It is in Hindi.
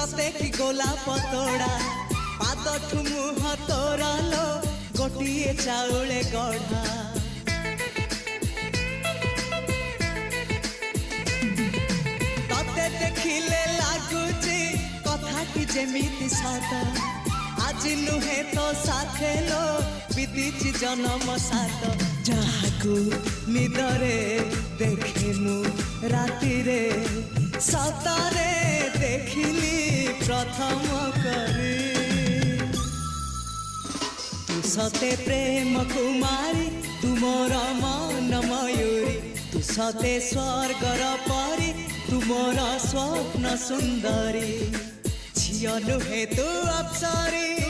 सते कि गोलाप तोड़ा पादठु मुह तोरा लो गोटिए चाउले गढ़ा तते देखिले लागुची कथाटी जेमिति सत आज नुहे तो साथे लो विदिची जन्म सात जहाकू निदरे देखे मु राति रे सतारे देखिली प्रथम करी तू सते प्रेम कुमारी तू मोर मन मयूरी तू सते स्वर्गर परी तू मोर स्वप्न सुंदरी झियो नुहे तू अप्सरी।